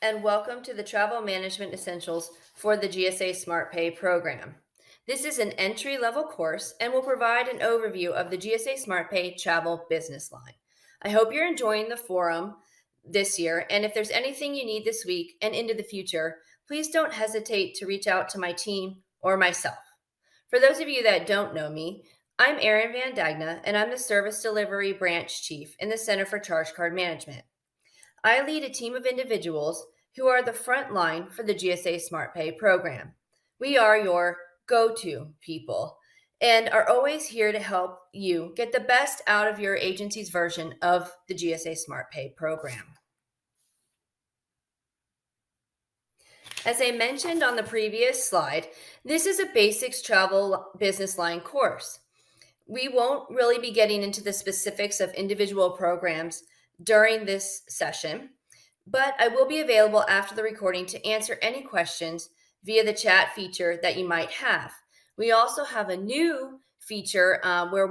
and welcome to the Travel Management Essentials for the GSA SmartPay program. This is an entry-level course and will provide an overview of the GSA SmartPay travel business line. I hope you're enjoying the forum this year, and if there's anything you need this week and into the future, please don't hesitate to reach out to my team or myself. For those of you that don't know me, I'm Erin Van Dagna, and I'm the Service Delivery Branch Chief in the Center for Charge Card Management. I lead a team of individuals who are the front line for the GSA SmartPay program. We are your go to people and are always here to help you get the best out of your agency's version of the GSA SmartPay program. As I mentioned on the previous slide, this is a basics travel business line course. We won't really be getting into the specifics of individual programs during this session, but I will be available after the recording to answer any questions via the chat feature that you might have. We also have a new feature where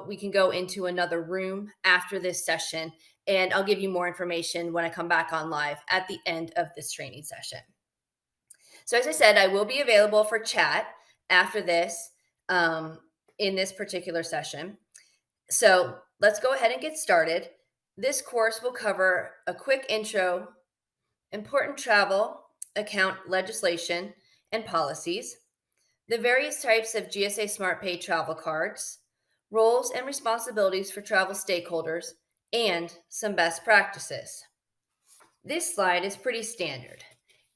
we can go into another room after this session, and I'll give you more information when I come back on live at the end of this training session. So as I said, I will be available for chat after this in this particular session. So let's go ahead and get started. This course will cover a quick intro, important travel account legislation and policies, the various types of GSA SmartPay travel cards, roles and responsibilities for travel stakeholders, and some best practices. This slide is pretty standard,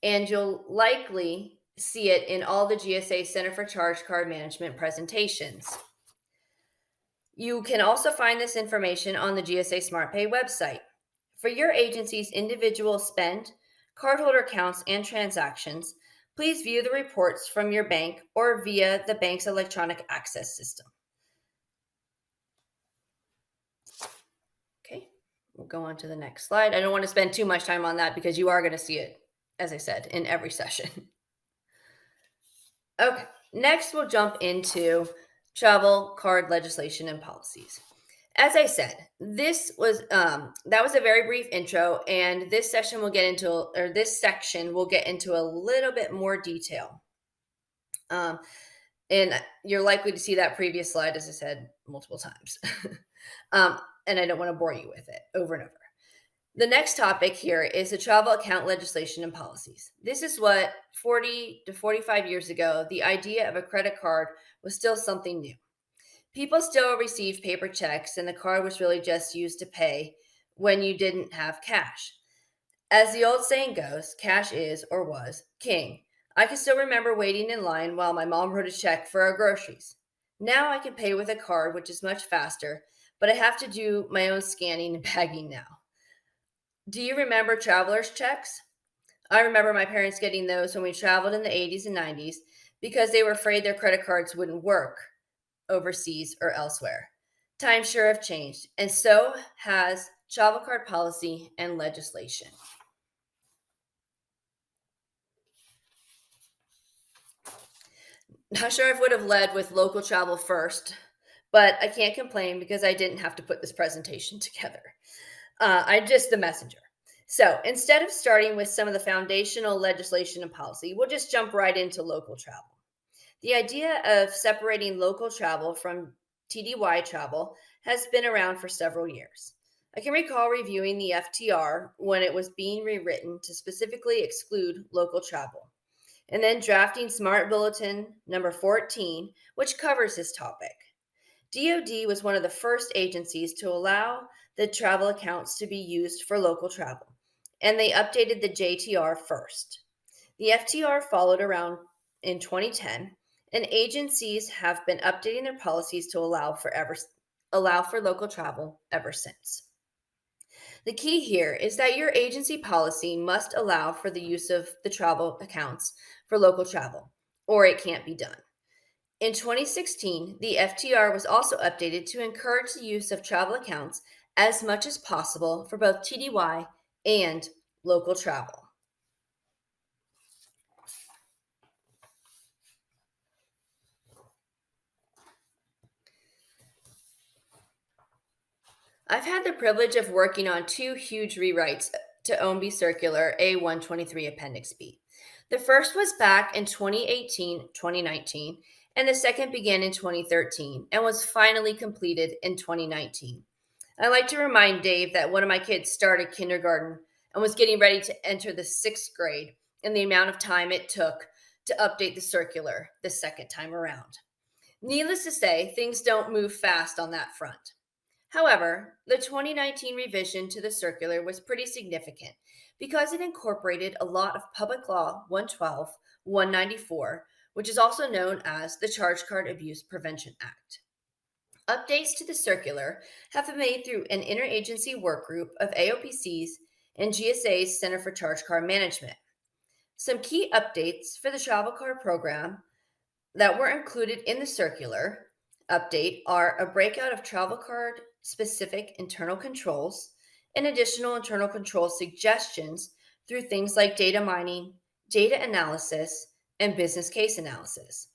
and you'll likely see it in all the GSA Center for Charge Card Management presentations. You can also find this information on the GSA SmartPay website. For your agency's individual spend, cardholder accounts, and transactions, please view the reports from your bank or via the bank's electronic access system. Okay, we'll go on to the next slide. I don't want to spend too much time on that because you are going to see it, as I said, in every session. Okay, next we'll jump into travel card legislation and policies. As I said, this was that was a very brief intro, and this section will get into, or this section will get into a little bit more detail. And you're likely to see that previous slide, as I said, multiple times. And I don't want to bore you with it over and over. The next topic here is the travel account legislation and policies. This is what 40 to 45 years ago, the idea of a credit card was still something new. People still received paper checks, and the card was really just used to pay when you didn't have cash. As the old saying goes, cash is, or was, king. I can still remember waiting in line while my mom wrote a check for our groceries. Now I can pay with a card, which is much faster, but I have to do my own scanning and bagging now. Do you remember traveler's checks? I remember my parents getting those when we traveled in the 80s and 90s because they were afraid their credit cards wouldn't work overseas or elsewhere. Times sure have changed, and so has travel card policy and legislation. Not sure if I would have led with local travel first, but I can't complain because I didn't have to put this presentation together. I'm just the messenger. So instead of starting with some of the foundational legislation and policy, we'll just jump right into local travel. The idea of separating local travel from TDY travel has been around for several years. I can recall reviewing the FTR when it was being rewritten to specifically exclude local travel, and then drafting Smart Bulletin number 14, which covers this topic. DoD was one of the first agencies to allow the travel accounts to be used for local travel, and they updated the JTR first. The FTR followed around in 2010, and agencies have been updating their policies to allow for local travel ever since. The key here is that your agency policy must allow for the use of the travel accounts for local travel, or it can't be done. In 2016, the FTR was also updated to encourage the use of travel accounts as much as possible for both TDY and local travel. I've had the privilege of working on two huge rewrites to OMB Circular A123 Appendix B. The first was back in 2018, 2019, and the second began in 2013 and was finally completed in 2019. I like to remind Dave that one of my kids started kindergarten and was getting ready to enter the sixth grade, and the amount of time it took to update the circular the second time around. Needless to say, things don't move fast on that front. However, the 2019 revision to the circular was pretty significant because it incorporated a lot of Public Law 112, 194, which is also known as the Charge Card Abuse Prevention Act. Updates to the circular have been made through an interagency work group of AOPCs and GSA's Center for Charge Card Management. Some key updates for the travel card program that were included in the circular update are a breakout of travel card specific internal controls and additional internal control suggestions through things like data mining, data analysis, and business case analysis.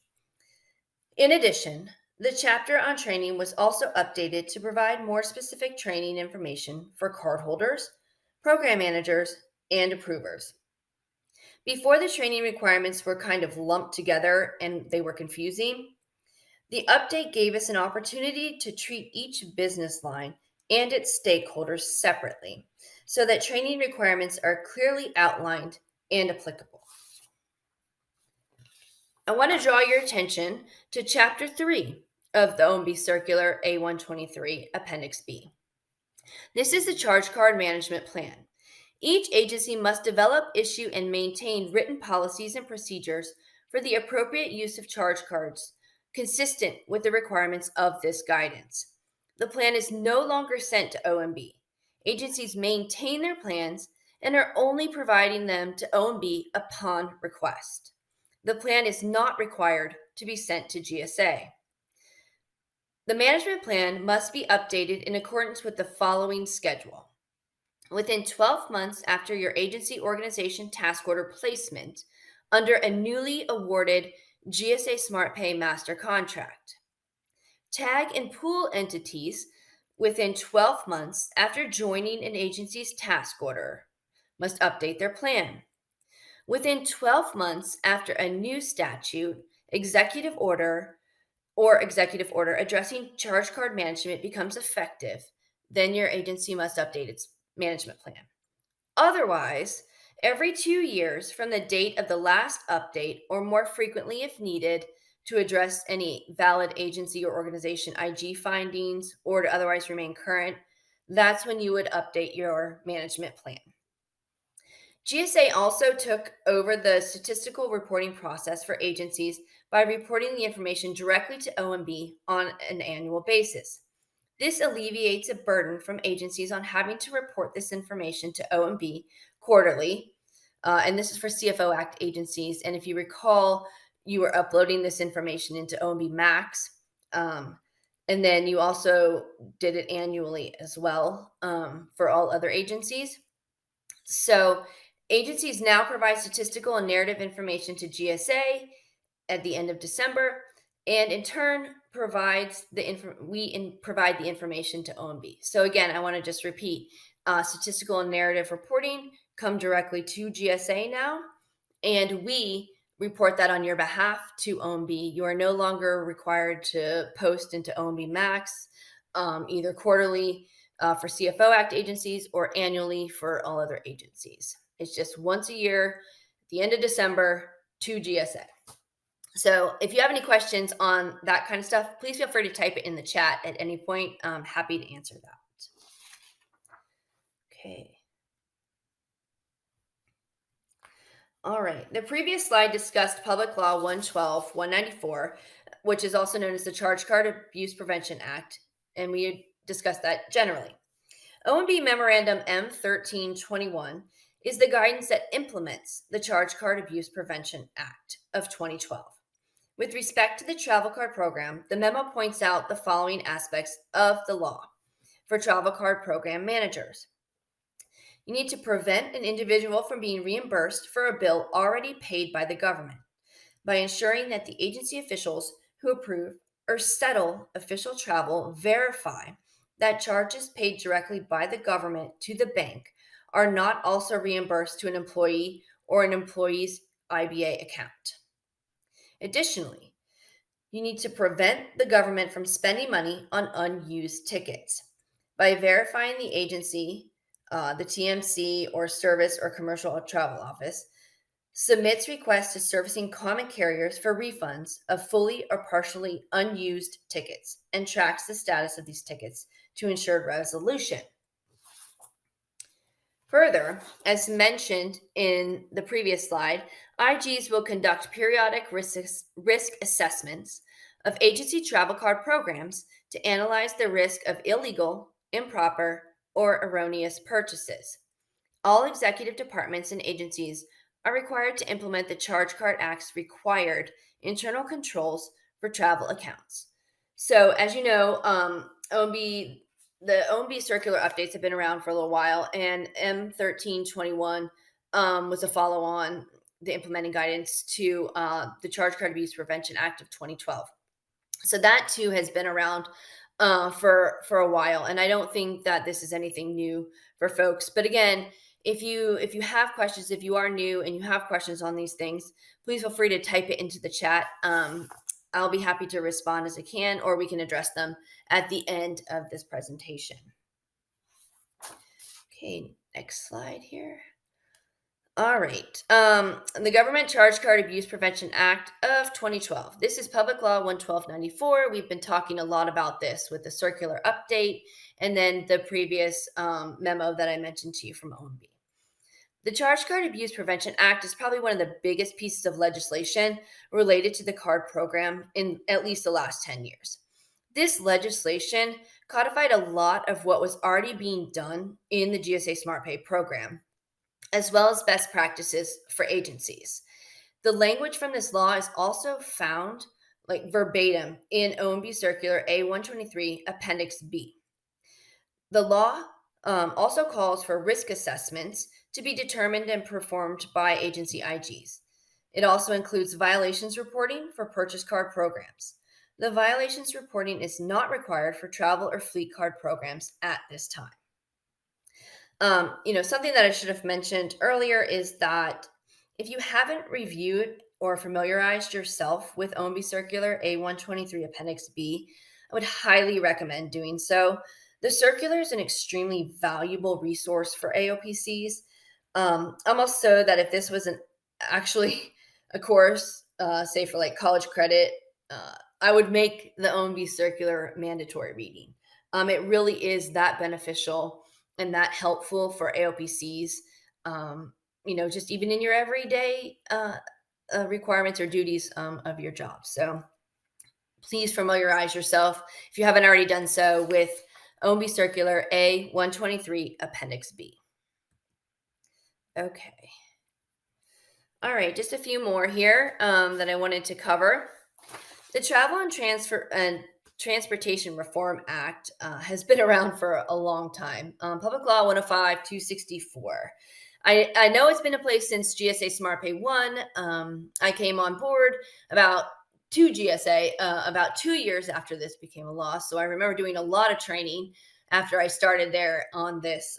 In addition, the chapter on training was also updated to provide more specific training information for cardholders, program managers, and approvers. Before, the training requirements were kind of lumped together and they were confusing. The update gave us an opportunity to treat each business line and its stakeholders separately so that training requirements are clearly outlined and applicable. I want to draw your attention to Chapter 3 of the OMB Circular A123 Appendix B. This is the Charge Card Management Plan. Each agency must develop, issue, and maintain written policies and procedures for the appropriate use of charge cards, consistent with the requirements of this guidance. The plan is no longer sent to OMB. Agencies maintain their plans and are only providing them to OMB upon request. The plan is not required to be sent to GSA. The management plan must be updated in accordance with the following schedule. Within 12 months after your agency organization task order placement under a newly awarded GSA SmartPay master contract. Tag and pool entities within 12 months after joining an agency's task order must update their plan. Within 12 months after a new statute, executive order addressing charge card management becomes effective, then your agency must update its management plan. Otherwise, every 2 years from the date of the last update, or more frequently if needed, to address any valid agency or organization IG findings or to otherwise remain current, that's when you would update your management plan. GSA also took over the statistical reporting process for agencies by reporting the information directly to OMB on an annual basis. This alleviates a burden from agencies on having to report this information to OMB quarterly, and this is for CFO Act agencies. And if you recall, you were uploading this information into OMB Max, and then you also did it annually as well for all other agencies. So agencies now provide statistical and narrative information to GSA at the end of December, and in turn provide the information to OMB. So again, I want to just repeat, statistical and narrative reporting come directly to GSA now, and we report that on your behalf to OMB. You are no longer required to post into OMB Max, either quarterly for CFO Act agencies or annually for all other agencies. It's just once a year at the end of December to GSA. So if you have any questions on that kind of stuff, please feel free to type it in the chat at any point. I'm happy to answer that. Okay. All right. The previous slide discussed Public Law 112, 194, which is also known as the Charge Card Abuse Prevention Act, and we discussed that generally. OMB Memorandum M1321 is the guidance that implements the Charge Card Abuse Prevention Act of 2012. With respect to the travel card program, the memo points out the following aspects of the law for travel card program managers. You need to prevent an individual from being reimbursed for a bill already paid by the government by ensuring that the agency officials who approve or settle official travel verify that charges paid directly by the government to the bank are not also reimbursed to an employee or an employee's IBA account. Additionally, you need to prevent the government from spending money on unused tickets by verifying the agency, the TMC or service or commercial travel office, submits requests to servicing common carriers for refunds of fully or partially unused tickets, and tracks the status of these tickets to ensure resolution. Further, as mentioned in the previous slide, IGs will conduct periodic risk assessments of agency travel card programs to analyze the risk of illegal, improper, or erroneous purchases. All executive departments and agencies are required to implement the Charge Card Act's required internal controls for travel accounts. So, as you know, the OMB circular updates have been around for a little while, and M1321 was a follow on the implementing guidance to the Charge Card Abuse Prevention Act of 2012. So that too has been around for a while, and I don't think that this is anything new for folks. But again, if you have questions, if you are new and you have questions on these things, please feel free to type it into the chat. I'll be happy to respond as I can, or we can address them at the end of this presentation. Okay, next slide here. All right. The Government Charge Card Abuse Prevention Act of 2012. This is Public Law 11294. We've been talking a lot about this with the circular update and then the previous memo that I mentioned to you from OMB. The Charge Card Abuse Prevention Act is probably one of the biggest pieces of legislation related to the card program in at least the last 10 years. This legislation codified a lot of what was already being done in the GSA SmartPay program, as well as best practices for agencies. The language from this law is also found verbatim in OMB Circular A123 Appendix B. The law also calls for risk assessments to be determined and performed by agency IGs. It also includes violations reporting for purchase card programs. The violations reporting is not required for travel or fleet card programs at this time. Something that I should have mentioned earlier is that if you haven't reviewed or familiarized yourself with OMB Circular A123 Appendix B, I would highly recommend doing so. The circular is an extremely valuable resource for AOPCs, almost so that if this wasn't actually a course, say for like college credit, I would make the OMB Circular mandatory reading. It really is that beneficial and that helpful for AOPCs, just even in your everyday requirements or duties of your job. So please familiarize yourself, if you haven't already done so, with OMB Circular A123 Appendix B. Okay. All right, just a few more here that I wanted to cover. The Travel and Transportation Reform Act has been around for a long time. Public Law 105-264. I know it's been in place since GSA SmartPay 1. I came on board about GSA about 2 years after this became a law. So I remember doing a lot of training after I started there on this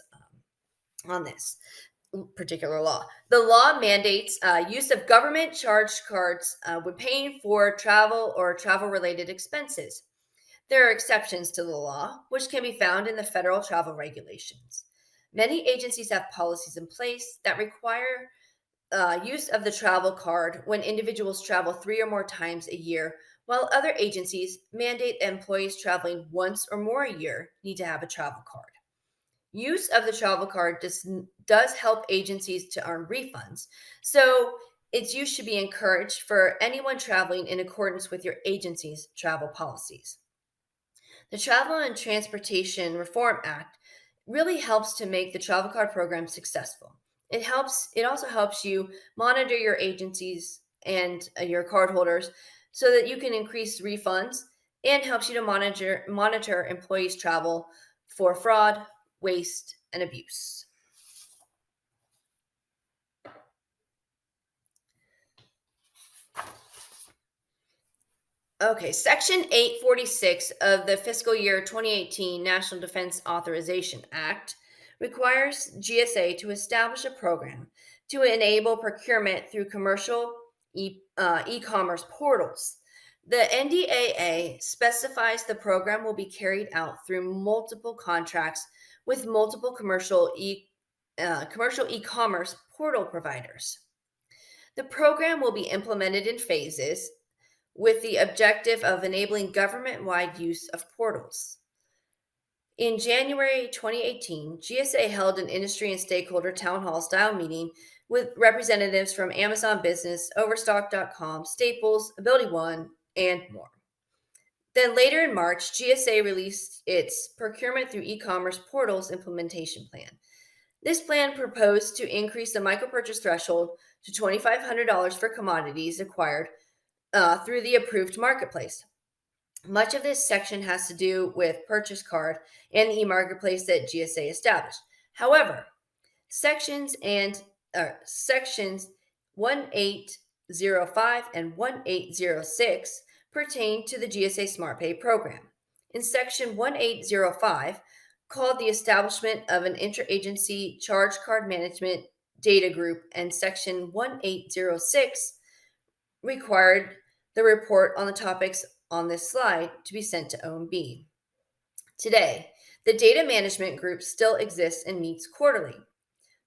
particular law. The law mandates use of government charge cards when paying for travel or travel-related expenses. There are exceptions to the law, which can be found in the federal travel regulations. Many agencies have policies in place that require use of the travel card when individuals travel 3 or more times a year, while other agencies mandate employees traveling once or more a year need to have a travel card. Use of the travel card does help agencies to earn refunds, so its use should be encouraged for anyone traveling in accordance with your agency's travel policies. The Travel and Transportation Reform Act really helps to make the travel card program successful. It also helps you monitor your agencies and your cardholders so that you can increase refunds, and helps you to monitor employees' travel for fraud, waste, and abuse. Okay, Section 846 of the fiscal year 2018 National Defense Authorization Act requires GSA to establish a program to enable procurement through commercial e-commerce portals. The NDAA specifies the program will be carried out through multiple contracts with multiple commercial e-commerce portal providers. The program will be implemented in phases with the objective of enabling government-wide use of portals. In January 2018, GSA held an industry and stakeholder town hall style meeting with representatives from Amazon Business, Overstock.com, Staples, Ability One, and more. Then later in March, GSA released its Procurement Through E-commerce Portals implementation plan. This plan proposed to increase the micro-purchase threshold to $2,500 for commodities acquired through the approved marketplace. Much of this section has to do with purchase card and the e-marketplace that GSA established. However, sections 1805 and 1806 pertain to the GSA SmartPay program. In section 1805, called the establishment of an interagency charge card management data group, and section 1806 required the report on the topics on this slide to be sent to OMB. Today, the data management group still exists and meets quarterly.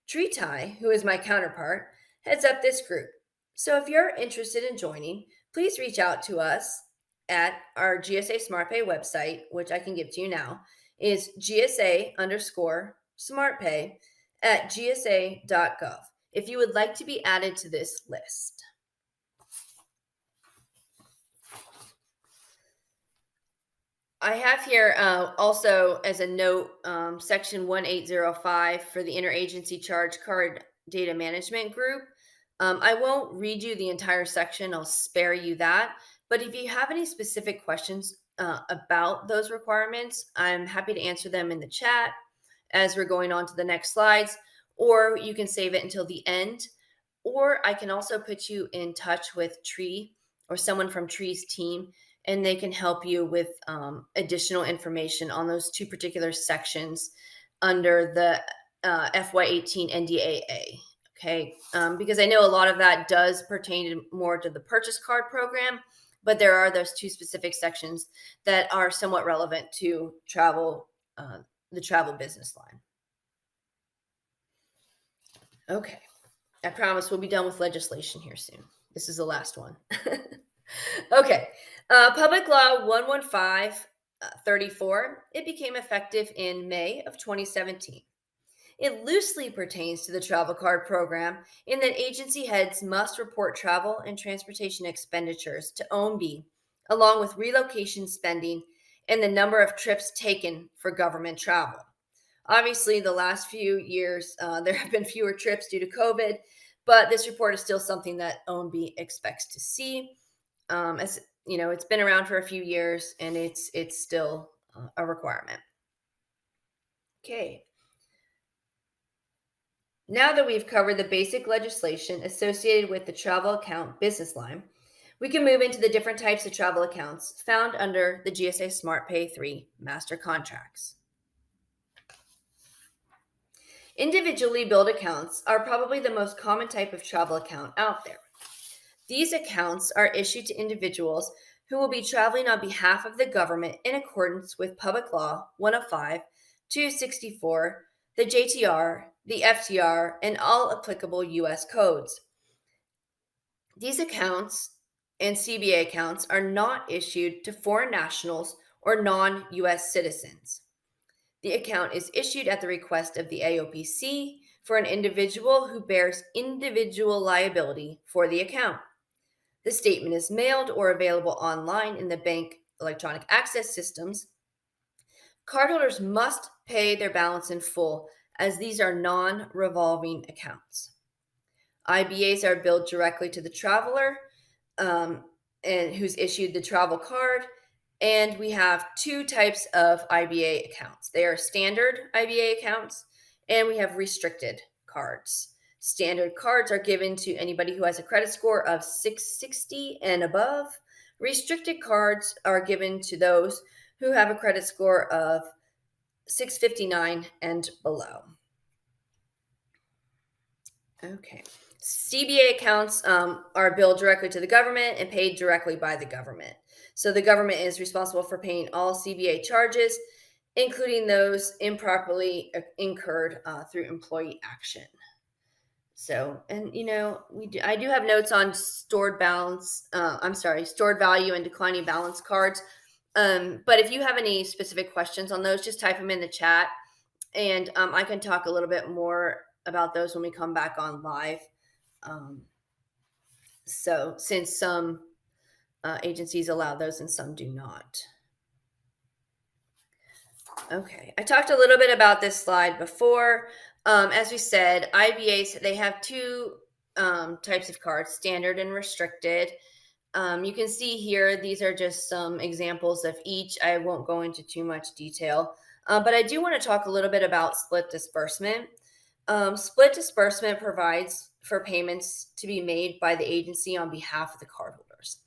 Tritai, who is my counterpart, heads up this group. So if you're interested in joining, please reach out to us at our GSA SmartPay website, which I can give to you now, is GSA_SmartPay at gsa.gov if you would like to be added to this list. I have here also as a note section 1805 for the interagency charge card data management group. I won't read you the entire section, I'll spare you that. But if you have any specific questions about those requirements, I'm happy to answer them in the chat as we're going on to the next slides, or you can save it until the end, or I can also put you in touch with Tree or someone from Tree's team, and they can help you with additional information on those two particular sections under the FY18 NDAA. Okay, because I know a lot of that does pertain more to the purchase card program, but there are those two specific sections that are somewhat relevant to travel, the travel business line. Okay, I promise we'll be done with legislation here soon. This is the last one. Okay, Public Law 11534, it became effective in May of 2017. It loosely pertains to the travel card program in that agency heads must report travel and transportation expenditures to OMB, along with relocation spending and the number of trips taken for government travel. Obviously, the last few years, there have been fewer trips due to COVID, but this report is still something that OMB expects to see. As you know, it's been around for a few years, and it's still a requirement. Okay. Now that we've covered the basic legislation associated with the travel account business line, we can move into the different types of travel accounts found under the GSA SmartPay 3 master contracts. Individually billed accounts are probably the most common type of travel account out there. These accounts are issued to individuals who will be traveling on behalf of the government in accordance with Public Law 105, 264, the JTR, the FTR, and all applicable U.S. codes. These accounts and CBA accounts are not issued to foreign nationals or non-U.S. citizens. The account is issued at the request of the AOPC for an individual who bears individual liability for the account. The statement is mailed or available online in the bank electronic access systems. Cardholders must pay their balance in full, as these are non-revolving accounts. IBAs are billed directly to the traveler and who's issued the travel card. And we have two types of IBA accounts. They are standard IBA accounts, and we have restricted cards. Standard cards are given to anybody who has a credit score of 660 and above. Restricted cards are given to those who have a credit score of 659 and below. Okay. CBA accounts are billed directly to the government and paid directly by the government. So the government is responsible for paying all CBA charges, including those improperly incurred through employee action. So, and I do have notes on stored balance. Stored value and declining balance cards. But if you have any specific questions on those, just type them in the chat, and I can talk a little bit more about those when we come back on live. Um, so, since some agencies allow those and some do not. Okay, I talked a little bit about this slide before. As we said, IBAs, they have two types of cards, standard and restricted. You can see here, these are just some examples of each. I won't go into too much detail, but I do want to talk a little bit about split disbursement. Split disbursement provides for payments to be made by the agency on behalf of the cardholders.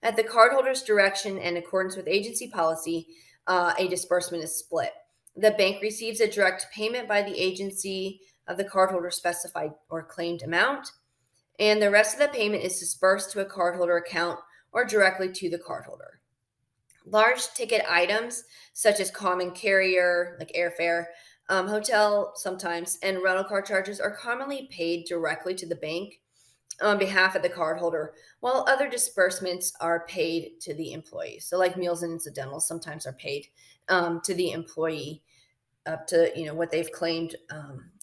At the cardholder's direction and in accordance with agency policy, a disbursement is split. The bank receives a direct payment by the agency of the cardholder's specified or claimed amount, and the rest of the payment is dispersed to a cardholder account or directly to the cardholder. Large ticket items such as common carrier, like airfare, hotel sometimes, and rental car charges are commonly paid directly to the bank on behalf of the cardholder, while other disbursements are paid to the employee. So, like meals and incidentals, sometimes are paid to the employee up to what they've claimed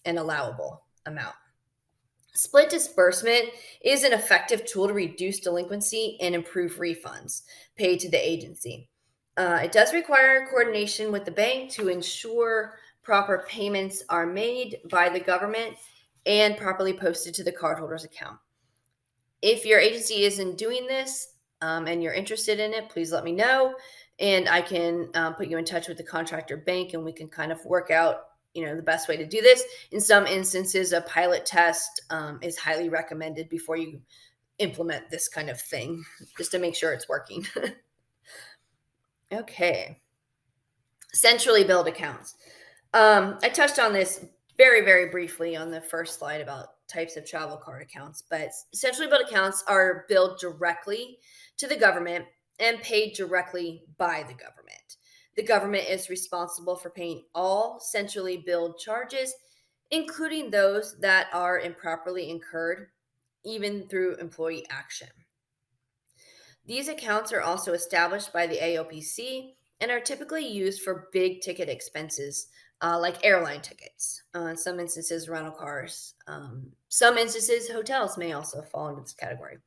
an allowable amount. Split disbursement is an effective tool to reduce delinquency and improve refunds paid to the agency. It does require coordination with the bank to ensure proper payments are made by the government and properly posted to the cardholder's account. If your agency isn't doing this and you're interested in it, please let me know, and I can put you in touch with the contractor bank, and we can kind of work out the best way to do this. In some instances, a pilot test is highly recommended before you implement this kind of thing, just to make sure it's working. Okay. Centrally billed accounts. I touched on this very, very briefly on the first slide about types of travel card accounts, but centrally billed accounts are billed directly to the government and paid directly by the government. The government is responsible for paying all centrally billed charges, including those that are improperly incurred, even through employee action. These accounts are also established by the AOPC and are typically used for big ticket expenses like airline tickets. In some instances, rental cars. Some instances, hotels may also fall into this category.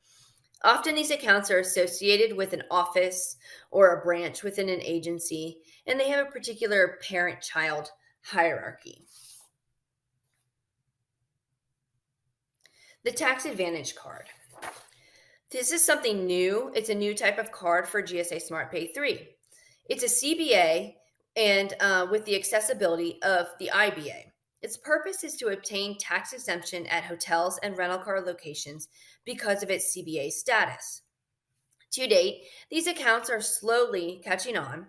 Often these accounts are associated with an office or a branch within an agency, and they have a particular parent-child hierarchy. The tax advantage card. This is something new. It's a new type of card for GSA SmartPay 3. It's a CBA and with the accessibility of the IBA. Its purpose is to obtain tax exemption at hotels and rental car locations because of its CBA status. To date, these accounts are slowly catching on.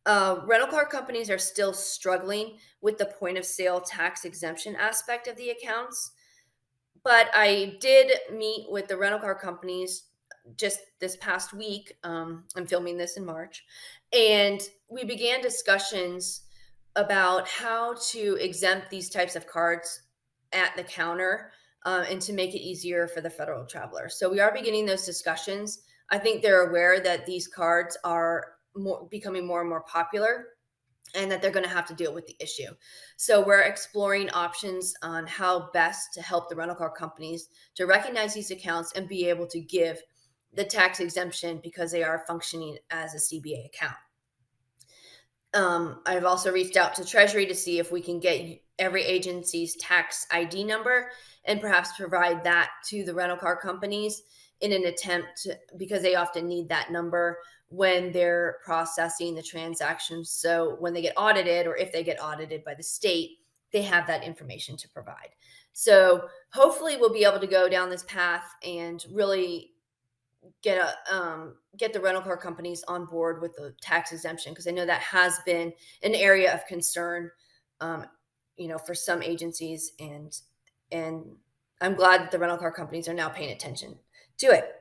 Rental car companies are still struggling with the point of sale tax exemption aspect of the accounts, but I did meet with the rental car companies just this past week. I'm filming this in March, and we began discussions about how to exempt these types of cards at the counter and to make it easier for the federal traveler. So we are beginning those discussions. I think they're aware that these cards are becoming more and more popular, and that they're going to have to deal with the issue. So we're exploring options on how best to help the rental car companies to recognize these accounts and be able to give the tax exemption because they are functioning as a CBA account. I've also reached out to Treasury to see if we can get every agency's tax ID number and perhaps provide that to the rental car companies in an attempt to, because they often need that number when they're processing the transactions. So when they get audited, or if they get audited by the state, they have that information to provide. So hopefully we'll be able to go down this path and really get the rental car companies on board with the tax exemption, because I know that has been an area of concern, for some agencies and I'm glad that the rental car companies are now paying attention to it.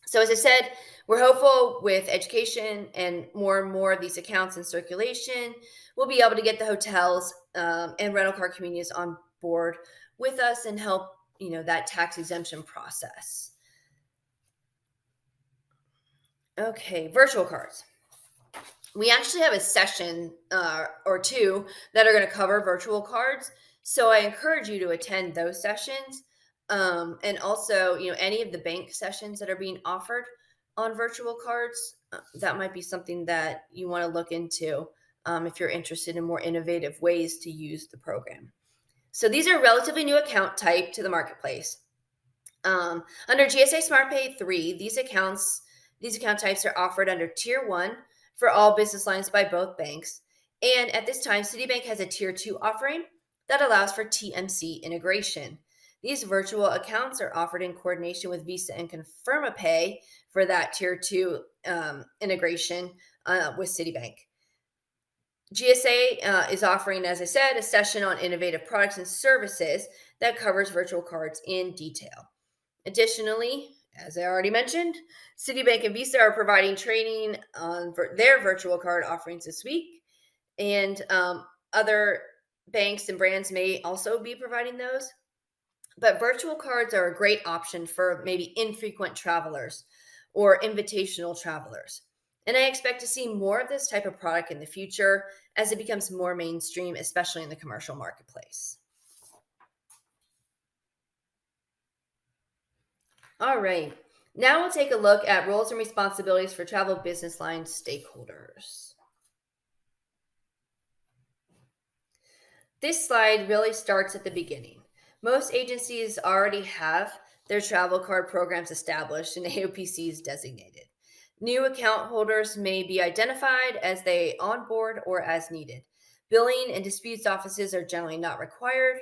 So, as I said, we're hopeful with education and more of these accounts in circulation, we'll be able to get the hotels and rental car communities on board with us and help that tax exemption process. Okay, virtual cards. We actually have a session or two that are going to cover virtual cards. So I encourage you to attend those sessions. And also, any of the bank sessions that are being offered on virtual cards, that might be something that you want to look into if you're interested in more innovative ways to use the program. So these are relatively new account type to the marketplace. Under GSA SmartPay 3, these account types are offered under Tier 1 for all business lines by both banks. And at this time, Citibank has a Tier 2 offering that allows for TMC integration. These virtual accounts are offered in coordination with Visa and ConfirmaPay for that Tier 2 integration with Citibank. GSA is offering, as I said, a session on innovative products and services that covers virtual cards in detail. Additionally, as I already mentioned, Citibank and Visa are providing training on their virtual card offerings this week, and other banks and brands may also be providing those. But virtual cards are a great option for maybe infrequent travelers or invitational travelers. And I expect to see more of this type of product in the future as it becomes more mainstream, especially in the commercial marketplace. All right. Now we'll take a look at roles and responsibilities for travel business line stakeholders. This slide really starts at the beginning. Most agencies already have their travel card programs established and AOPCs designated. New account holders may be identified as they onboard or as needed. Billing and disputes offices are generally not required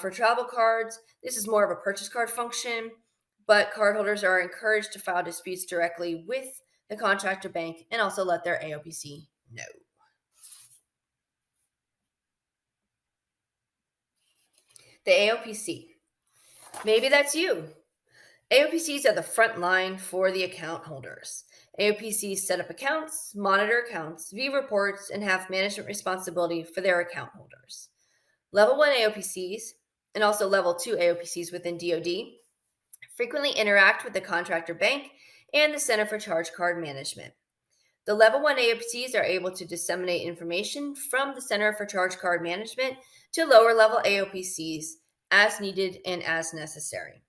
for travel cards. This is more of a purchase card function, but cardholders are encouraged to file disputes directly with the contractor bank and also let their AOPC know. The AOPC. Maybe that's you. AOPCs are the front line for the account holders. AOPCs set up accounts, monitor accounts, view reports, and have management responsibility for their account holders. Level 1 AOPCs and also Level 2 AOPCs within DoD frequently interact with the contractor bank and the Center for Charge Card Management. The Level 1 AOPCs are able to disseminate information from the Center for Charge Card Management to lower level AOPCs as needed and as necessary.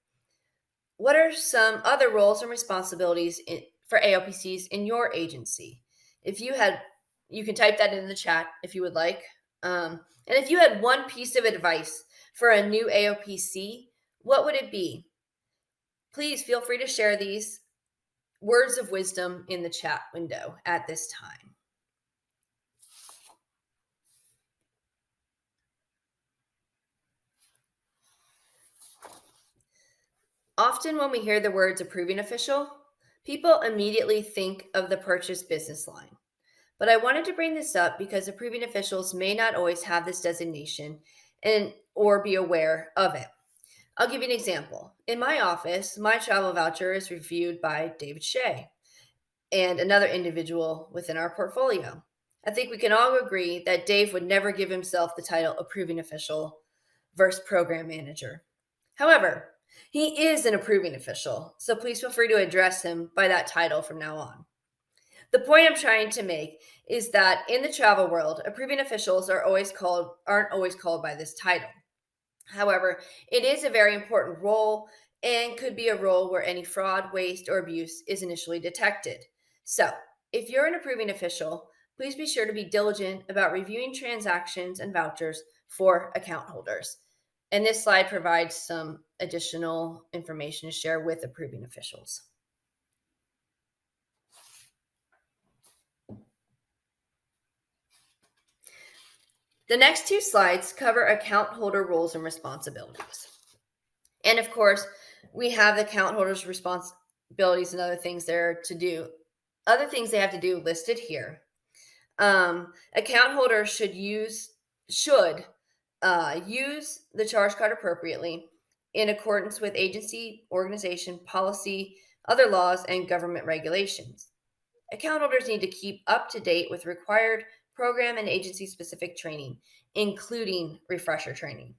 What are some other roles and responsibilities for AOPCs in your agency? You can type that in the chat if you would like. And if you had one piece of advice for a new AOPC, what would it be? Please feel free to share these words of wisdom in the chat window at this time. Often when we hear the words approving official, people immediately think of the purchase business line. But I wanted to bring this up because approving officials may not always have this designation or be aware of it. I'll give you an example. In my office, my travel voucher is reviewed by David Shea and another individual within our portfolio. I think we can all agree that Dave would never give himself the title approving official versus program manager. However, he is an approving official, so please feel free to address him by that title from now on. The point I'm trying to make is that in the travel world, approving officials aren't always called by this title. However, it is a very important role and could be a role where any fraud, waste, or abuse is initially detected. So, if you're an approving official, please be sure to be diligent about reviewing transactions and vouchers for account holders. And this slide provides some additional information to share with approving officials. The next two slides cover account holder roles and responsibilities. And of course, we have the account holders' responsibilities and other things there to do. Other things they have to do listed here. Account holders should use the charge card appropriately in accordance with agency, organization, policy, other laws, and government regulations. Account holders need to keep up to date with required program and agency specific training, including refresher training.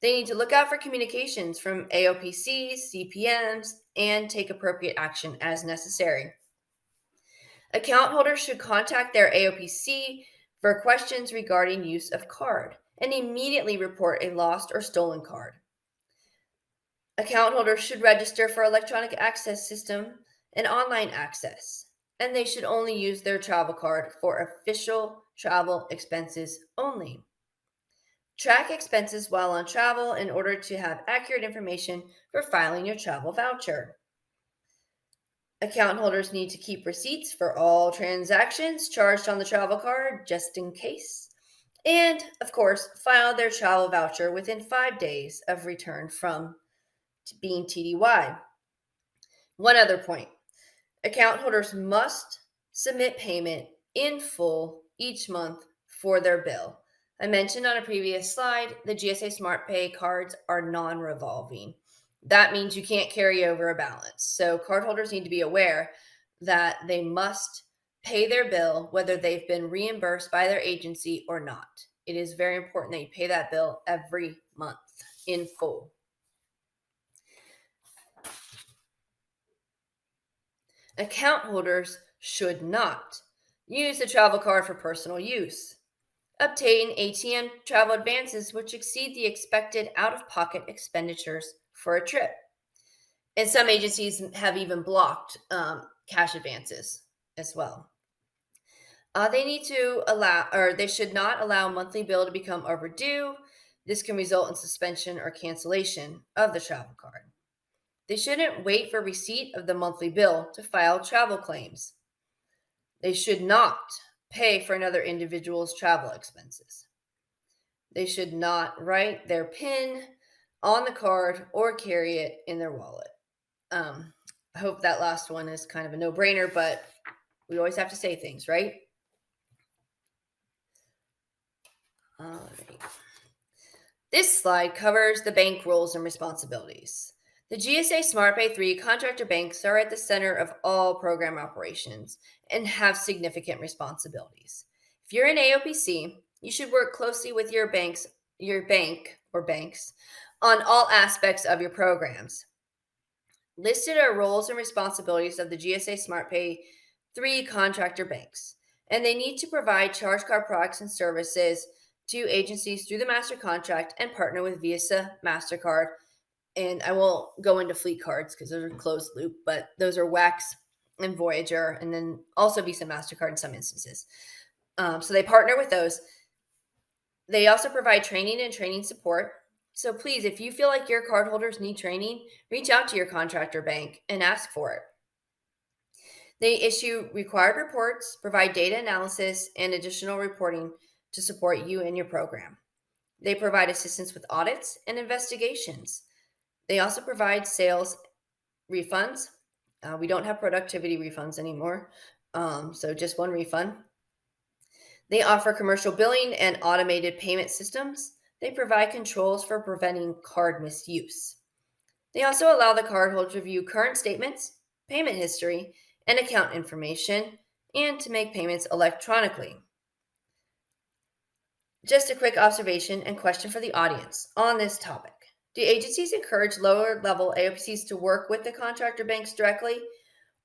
They need to look out for communications from AOPCs, CPMs, and take appropriate action as necessary. Account holders should contact their AOPC for questions regarding use of card and immediately report a lost or stolen card. Account holders should register for electronic access system and online access, and they should only use their travel card for official travel expenses only. Track expenses while on travel in order to have accurate information for filing your travel voucher. Account holders need to keep receipts for all transactions charged on the travel card just in case. And, of course, file their travel voucher within 5 days of return from being TDY. One other point, account holders must submit payment in full each month for their bill. I mentioned on a previous slide, the GSA SmartPay cards are non-revolving. That means you can't carry over a balance. So cardholders need to be aware that they must pay their bill whether they've been reimbursed by their agency or not. It is very important that you pay that bill every month in full. Account holders should not use the travel card for personal use. Obtain ATM travel advances which exceed the expected out-of-pocket expenditures for a trip. And some agencies have even blocked cash advances as well. They should not allow a monthly bill to become overdue. This can result in suspension or cancellation of the travel card. They shouldn't wait for receipt of the monthly bill to file travel claims. They should not pay for another individual's travel expenses. They should not write their PIN on the card or carry it in their wallet. I hope that last one is kind of a no-brainer, but we always have to say things, right? All right. This slide covers the bank roles and responsibilities. The GSA SmartPay 3 contractor banks are at the center of all program operations and have significant responsibilities. If you're an AOPC, you should work closely with your bank or banks on all aspects of your programs. Listed are roles and responsibilities of the GSA SmartPay 3 contractor banks, and they need to provide charge card products and services to agencies through the master contract and partner with Visa, MasterCard, and I won't go into fleet cards because those are closed loop, but those are Wax and Voyager, and then also Visa, MasterCard in some instances. So they partner with those. They also provide training and training support. So please, if you feel like your cardholders need training, reach out to your contractor bank and ask for it. They issue required reports, provide data analysis, and additional reporting to support you and your program. They provide assistance with audits and investigations. They also provide sales refunds. We don't have productivity refunds anymore, so just one refund. They offer commercial billing and automated payment systems. They provide controls for preventing card misuse. They also allow the cardholder to view current statements, payment history, and account information, and to make payments electronically. Just a quick observation and question for the audience on this topic. Do agencies encourage lower level AOPCs to work with the contractor banks directly?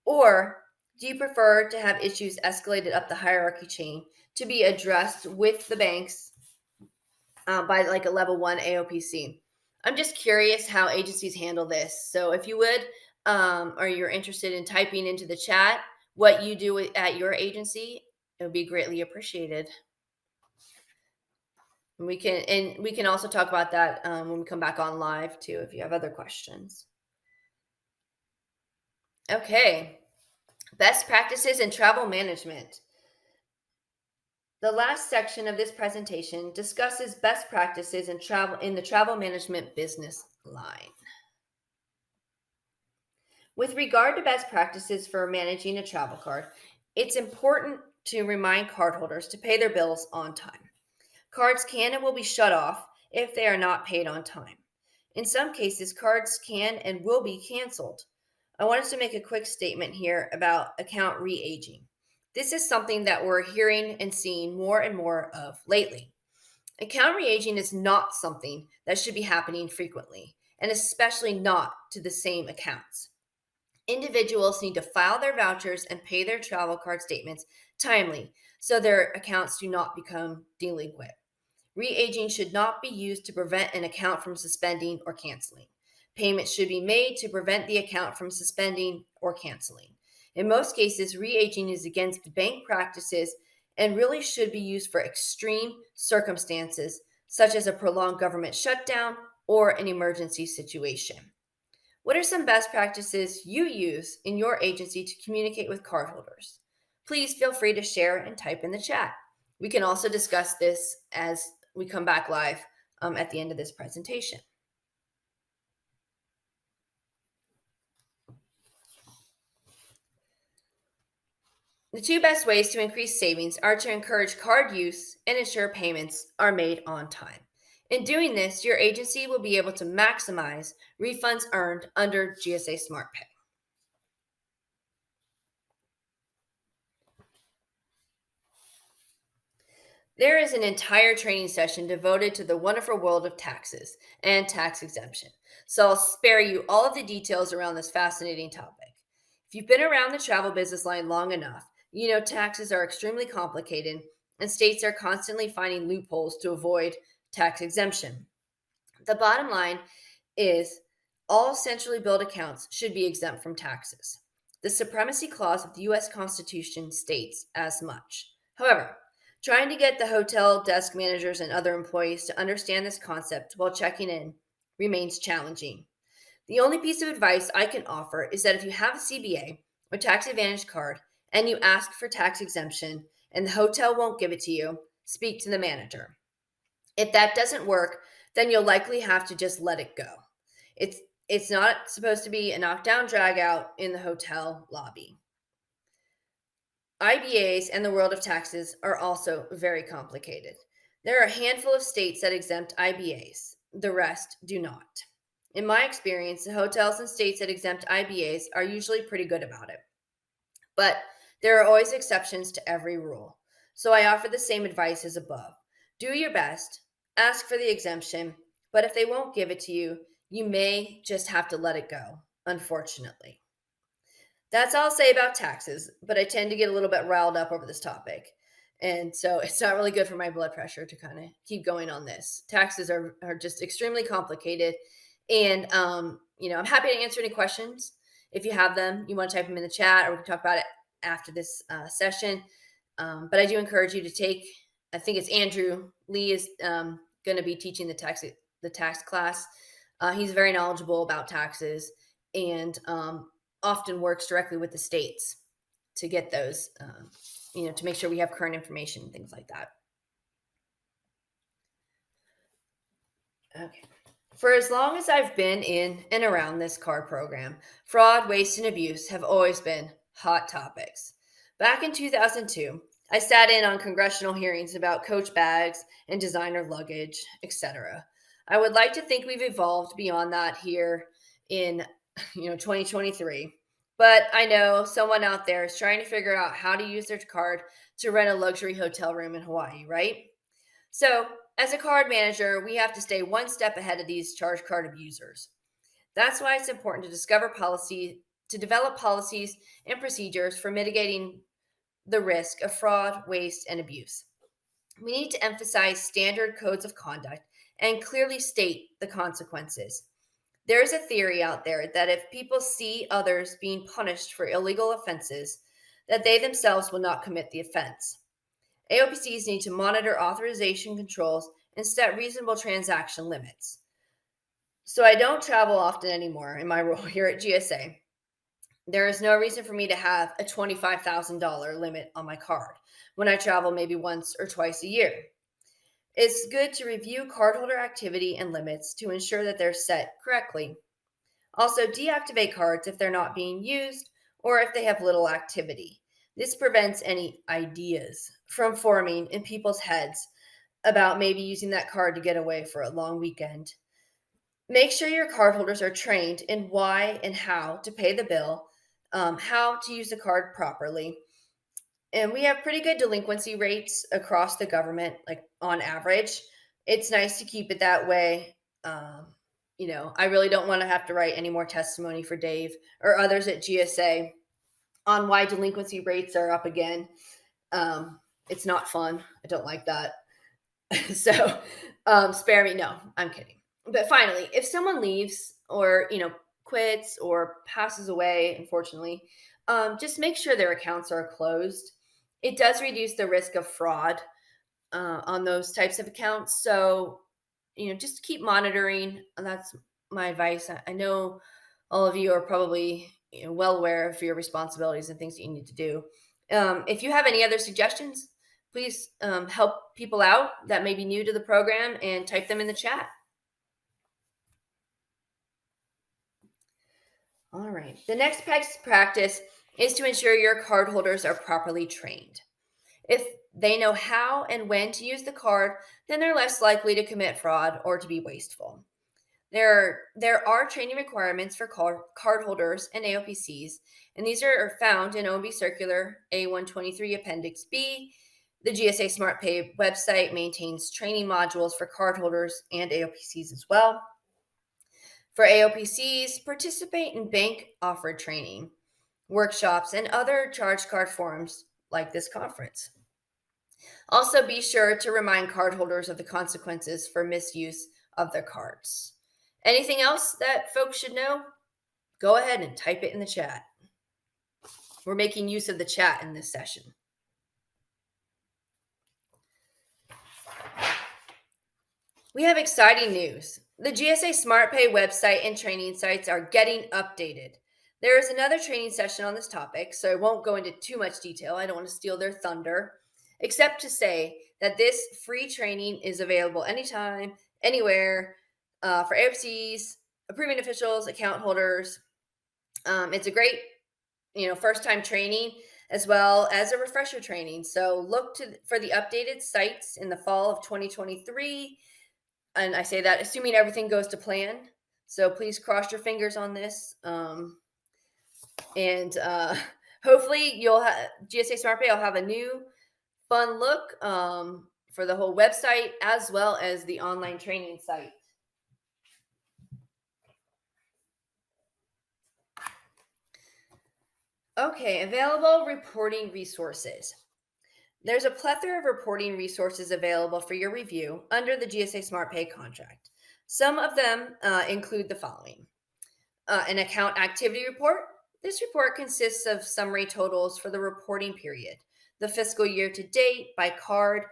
Or do you prefer to have issues escalated up the hierarchy chain to be addressed with the banks by like a level 1 AOPC? I'm just curious how agencies handle this. So if you would, or you're interested in typing into the chat what you do at your agency, it would be greatly appreciated. We can also talk about that when we come back on live too, if you have other questions. Okay, best practices in travel management. The last section of this presentation discusses best practices in the travel management business line. With regard to best practices for managing a travel card, it's important to remind cardholders to pay their bills on time. Cards can and will be shut off if they are not paid on time. In some cases, cards can and will be canceled. I wanted to make a quick statement here about account re-aging. This is something that we're hearing and seeing more and more of lately. Account re-aging is not something that should be happening frequently, and especially not to the same accounts. Individuals need to file their vouchers and pay their travel card statements timely so their accounts do not become delinquent. Re-aging should not be used to prevent an account from suspending or canceling. Payments should be made to prevent the account from suspending or canceling. In most cases, re-aging is against bank practices and really should be used for extreme circumstances, such as a prolonged government shutdown or an emergency situation. What are some best practices you use in your agency to communicate with cardholders? Please feel free to share and type in the chat. We can also discuss this as we come back live at the end of this presentation. The two best ways to increase savings are to encourage card use and ensure payments are made on time. In doing this, your agency will be able to maximize refunds earned under GSA SmartPay. There is an entire training session devoted to the wonderful world of taxes and tax exemption, so I'll spare you all of the details around this fascinating topic. If you've been around the travel business line long enough, you know taxes are extremely complicated and states are constantly finding loopholes to avoid tax exemption. The bottom line is all centrally billed accounts should be exempt from taxes. The Supremacy Clause of the U.S. Constitution states as much. However, trying to get the hotel desk managers and other employees to understand this concept while checking in remains challenging. The only piece of advice I can offer is that if you have a CBA or tax advantage card and you ask for tax exemption and the hotel won't give it to you, speak to the manager. If that doesn't work, then you'll likely have to just let it go. It's not supposed to be a knockdown drag out in the hotel lobby. IBAs and the world of taxes are also very complicated. There are a handful of states that exempt IBAs, the rest do not. In my experience, the hotels and states that exempt IBAs are usually pretty good about it. But there are always exceptions to every rule. So I offer the same advice as above. Do your best, ask for the exemption, but if they won't give it to you, you may just have to let it go, unfortunately. That's all I'll say about taxes, but I tend to get a little bit riled up over this topic. And so it's not really good for my blood pressure to kind of keep going on this. Taxes are just extremely complicated. And, I'm happy to answer any questions. If you have them, you want to type them in the chat or we can talk about it after this session. But I do encourage you to take, I think it's Andrew Lee is going to be teaching the tax class. He's very knowledgeable about taxes and often works directly with the states to get those, to make sure we have current information and things like that. Okay. For as long as I've been in and around this card program, fraud, waste, and abuse have always been hot topics. Back in 2002, I sat in on congressional hearings about Coach bags and designer luggage, etc. I would like to think we've evolved beyond that here in 2023. But I know someone out there is trying to figure out how to use their card to rent a luxury hotel room in Hawaii, right? So, as a card manager, we have to stay one step ahead of these charge card abusers. That's why it's important to develop policies and procedures for mitigating the risk of fraud, waste, and abuse. We need to emphasize standard codes of conduct and clearly state the consequences. There's a theory out there that if people see others being punished for illegal offenses, that they themselves will not commit the offense. AOPCs need to monitor authorization controls and set reasonable transaction limits. So I don't travel often anymore in my role here at GSA. There is no reason for me to have a $25,000 limit on my card when I travel maybe once or twice a year. It's good to review cardholder activity and limits to ensure that they're set correctly. Also, deactivate cards if they're not being used or if they have little activity. This prevents any ideas from forming in people's heads about maybe using that card to get away for a long weekend. Make sure your cardholders are trained in why and how to pay the bill, how to use the card properly. And we have pretty good delinquency rates across the government, like on average. It's nice to keep it that way. I really don't want to have to write any more testimony for Dave or others at GSA on why delinquency rates are up again. It's not fun. I don't like that. So spare me. No, I'm kidding. But finally, if someone leaves or quits or passes away, unfortunately, just make sure their accounts are closed. It does reduce the risk of fraud on those types of accounts. So just keep monitoring. And that's my advice. I know all of you are probably well aware of your responsibilities and things that you need to do. If you have any other suggestions, please help people out that may be new to the program and type them in the chat. All right. The next best practice is to ensure your cardholders are properly trained. If they know how and when to use the card, then they're less likely to commit fraud or to be wasteful. There are training requirements for cardholders and AOPCs, and these are found in OMB Circular A123 Appendix B. The GSA SmartPay website maintains training modules for cardholders and AOPCs as well. For AOPCs, participate in bank-offered training, workshops, and other charge card forums like this conference. Also, be sure to remind cardholders of the consequences for misuse of their cards. Anything else that folks should know? Go ahead and type it in the chat. We're making use of the chat in this session. We have exciting news. The GSA SmartPay website and training sites are getting updated. There is another training session on this topic, so I won't go into too much detail. I don't want to steal their thunder, except to say that this free training is available anytime, anywhere, for AOPCs, approving officials, account holders. It's a great, first-time training as well as a refresher training. So look for the updated sites in the fall of 2023. And I say that assuming everything goes to plan. So please cross your fingers on this. And hopefully GSA SmartPay will have a new fun look for the whole website as well as the online training site. Okay, available reporting resources. There's a plethora of reporting resources available for your review under the GSA SmartPay contract. Some of them include the following. An account activity report. This report consists of summary totals for the reporting period, the fiscal year to date by card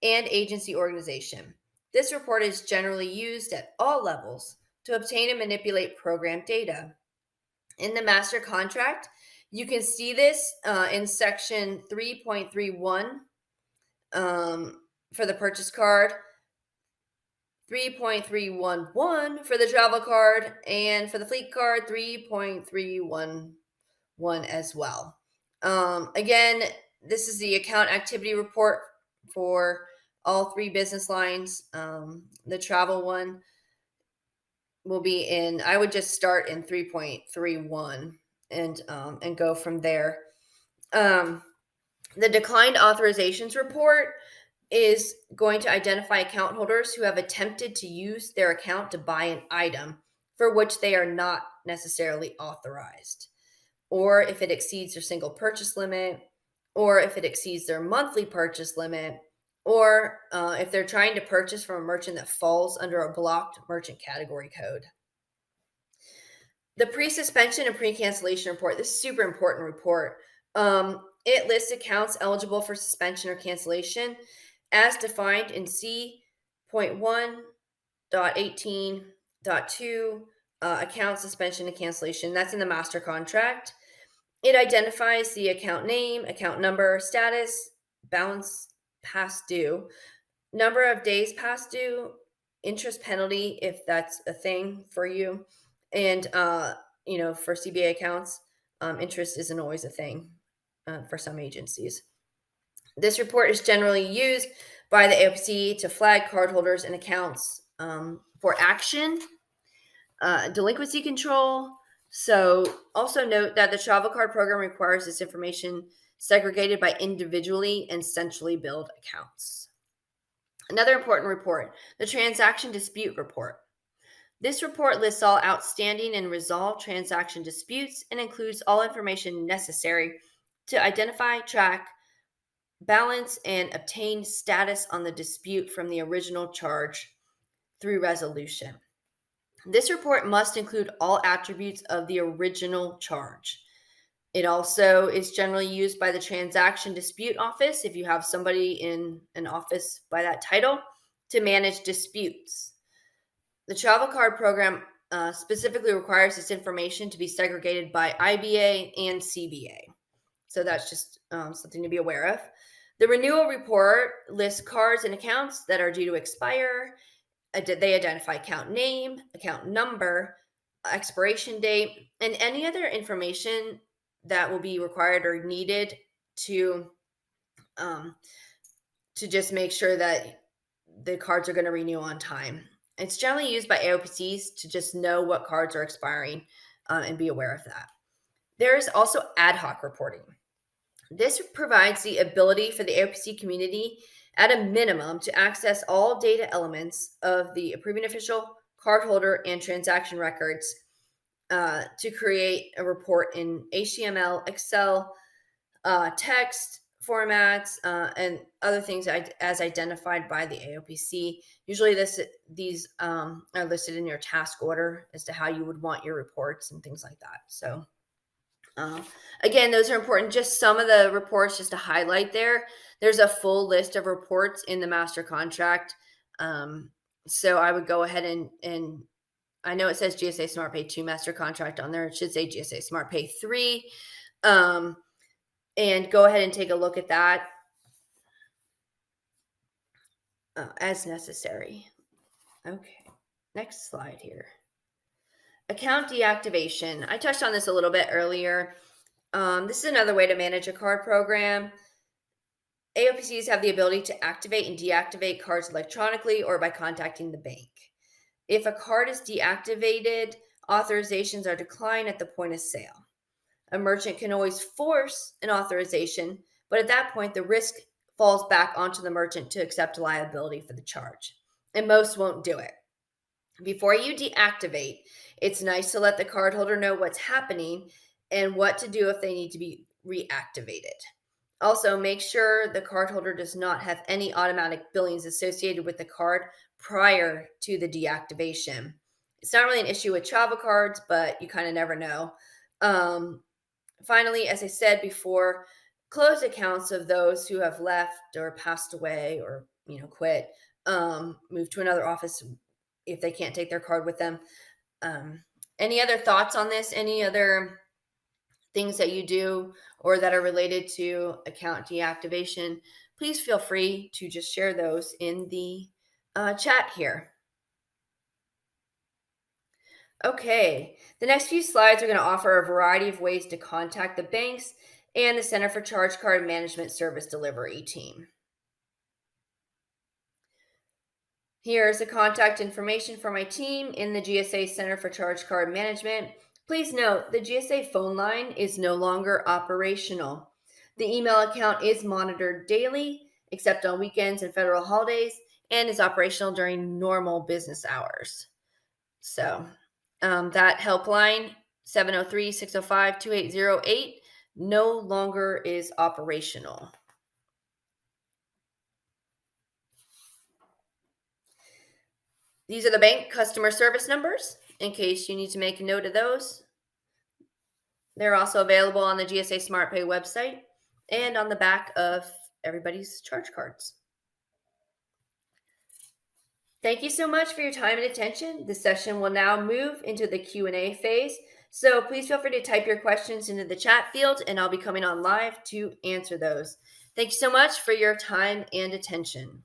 and agency organization. This report is generally used at all levels to obtain and manipulate program data. In the master contract, you can see this in section 3.31 for the purchase card, 3.311 for the travel card, and for the fleet card, 3.311 as well. Again, this is the account activity report for all three business lines. The travel one will be in, I would just start in 3.31 and go from there. The declined authorizations report is going to identify account holders who have attempted to use their account to buy an item for which they are not necessarily authorized, or if it exceeds their single purchase limit, or if it exceeds their monthly purchase limit, or if they're trying to purchase from a merchant that falls under a blocked merchant category code. The pre-suspension and pre-cancellation report, this is a super important report. It lists accounts eligible for suspension or cancellation as defined in C.1.18.2, account suspension and cancellation. That's in the master contract. It identifies the account name, account number, status, balance past due, number of days past due, interest penalty, if that's a thing for you. And, for CBA accounts, interest isn't always a thing for some agencies. This report is generally used by the AOPC to flag cardholders and accounts for action. delinquency control. So also note that the travel card program requires this information segregated by individually and centrally billed accounts. Another important report, the transaction dispute report. This report lists all outstanding and resolved transaction disputes and includes all information necessary to identify, track, balance, and obtain status on the dispute from the original charge through resolution. This report must include all attributes of the original charge. It also is generally used by the transaction dispute office, if you have somebody in an office by that title, to manage disputes. The travel card program specifically requires this information to be segregated by IBA and CBA. So that's just something to be aware of. The renewal report lists cards and accounts that are due to expire. They identify account name, account number, expiration date, and any other information that will be required or needed to just make sure that the cards are going to renew on time. It's generally used by AOPCs to just know what cards are expiring and be aware of that. There is also ad hoc reporting. This provides the ability for the AOPC community at a minimum to access all data elements of the approving official, cardholder, and transaction records to create a report in HTML, Excel, text formats, and other things as identified by the AOPC. Usually these are listed in your task order as to how you would want your reports and things like that. So again, those are important. Just some of the reports just to highlight there. There's a full list of reports in the master contract. So I would go ahead and I know it says GSA SmartPay 2 master contract on there. It should say GSA SmartPay 3. And go ahead and take a look at that as necessary. Okay, next slide here. Account deactivation. I touched on this a little bit earlier. This is another way to manage a card program. AOPCs have the ability to activate and deactivate cards electronically or by contacting the bank. If a card is deactivated, authorizations are declined at the point of sale. A merchant can always force an authorization, but at that point, the risk falls back onto the merchant to accept liability for the charge, and most won't do it. Before you deactivate, it's nice to let the cardholder know what's happening and what to do if they need to be reactivated. Also, make sure the cardholder does not have any automatic billings associated with the card prior to the deactivation. It's not really an issue with travel cards, but you kind of never know. Finally, as I said before, close accounts of those who have left or passed away or quit, moved to another office if they can't take their card with them. Any other thoughts on this? Any other things that you do or that are related to account deactivation? Please feel free to just share those in the chat here. Okay, the next few slides are going to offer a variety of ways to contact the banks and the Center for Charge Card Management Service Delivery team. Here's the contact information for my team in the GSA Center for Charge Card Management. Please note the GSA phone line is no longer operational. The email account is monitored daily, except on weekends and federal holidays, and is operational during normal business hours. So that helpline, 703-605-2808, no longer is operational. These are the bank customer service numbers, in case you need to make a note of those. They're also available on the GSA SmartPay website and on the back of everybody's charge cards. Thank you so much for your time and attention. The session will now move into the Q&A phase. So please feel free to type your questions into the chat field and I'll be coming on live to answer those. Thank you so much for your time and attention.